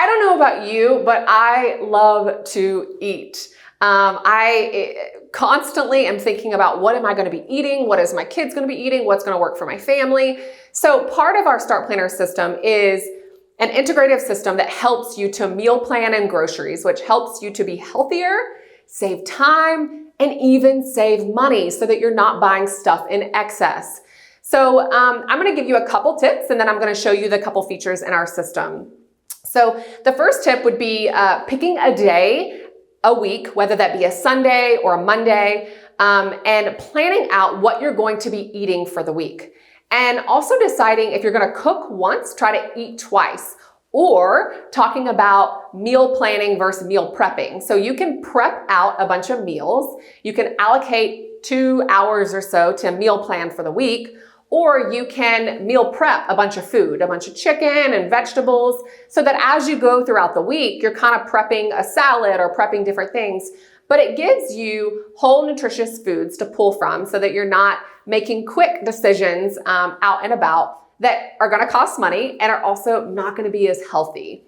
I don't know about you, but I love to eat. I constantly am thinking about what am I going to be eating? What is my kids going to be eating? What's going to work for my family? So part of our STARTplanner system is an integrative system that helps you to meal plan and groceries, which helps you to be healthier, save time, and even save money so that you're not buying stuff in excess. So I'm going to give you a couple tips, and then I'm going to show you the couple features in our system. So the first tip would be picking a day a week, whether that be a Sunday or a Monday, and planning out what you're going to be eating for the week. And also deciding if you're going to cook once, try to eat twice, or talking about meal planning versus meal prepping. So you can prep out a bunch of meals. You can allocate 2 hours or so to meal plan for the week, or you can meal prep a bunch of food, a bunch of chicken and vegetables, so that as you go throughout the week, you're kind of prepping a salad or prepping different things. But it gives you whole nutritious foods to pull from so that you're not making quick decisions out and about that are going to cost money and are also not going to be as healthy.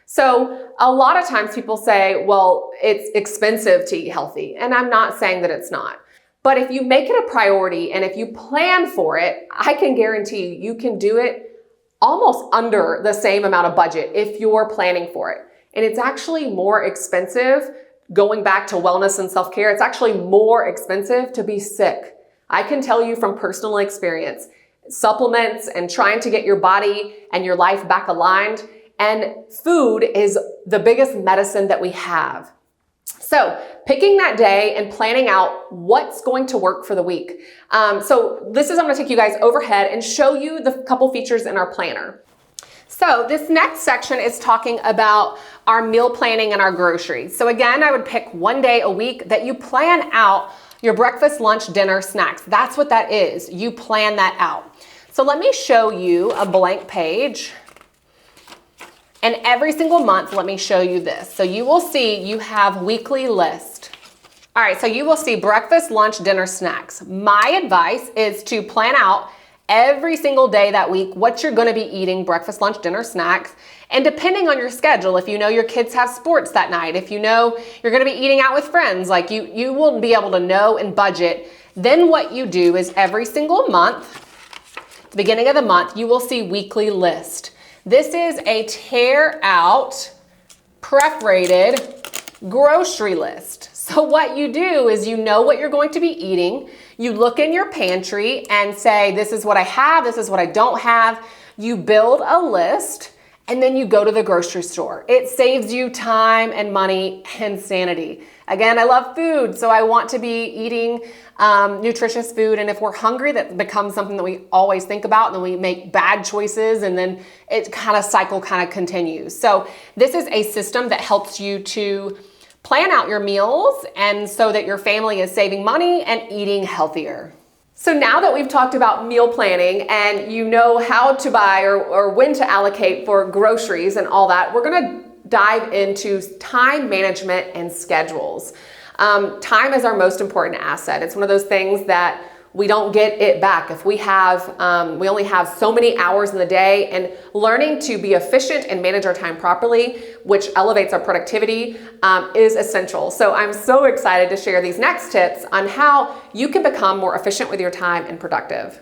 So a lot of times people say, well, it's expensive to eat healthy. And I'm not saying that it's not. But if you make it a priority and if you plan for it, I can guarantee you can do it almost under the same amount of budget if you're planning for it. And it's actually more expensive, going back to wellness and self-care, it's actually more expensive to be sick. I can tell you from personal experience, supplements and trying to get your body and your life back aligned, and food is the biggest medicine that we have. So picking that day and planning out what's going to work for the week. I'm going to take you guys overhead and show you the couple features in our planner. So this next section is talking about our meal planning and our groceries. So again, I would pick one day a week that you plan out your breakfast, lunch, dinner, snacks. That's what that is. You plan that out. So let me show you a blank page. And every single month, let me show you this. So you will see you have weekly list. All right, so you will see breakfast, lunch, dinner, snacks. My advice is to plan out every single day that week what you're gonna be eating, breakfast, lunch, dinner, snacks. And depending on your schedule, if you know your kids have sports that night, if you know you're gonna be eating out with friends, like you will be able to know and budget. Then what you do is every single month, at the beginning of the month, you will see weekly list. This is a tear out, prep-rated grocery list. So what you do is you know what you're going to be eating. You look in your pantry and say, this is what I have, this is what I don't have. You build a list and then you go to the grocery store. It saves you time and money and sanity. Again, I love food, so I want to be eating nutritious food. And if we're hungry, that becomes something that we always think about, and then we make bad choices, and then it cycle continues. So this is a system that helps you to plan out your meals and so that your family is saving money and eating healthier. So now that we've talked about meal planning and you know how to buy or when to allocate for groceries and all that, we're gonna dive into time management and schedules. Time is our most important asset. It's one of those things that we don't get it back. If we only have so many hours in the day, and learning to be efficient and manage our time properly, which elevates our productivity, is essential. So I'm so excited to share these next tips on how you can become more efficient with your time and productive.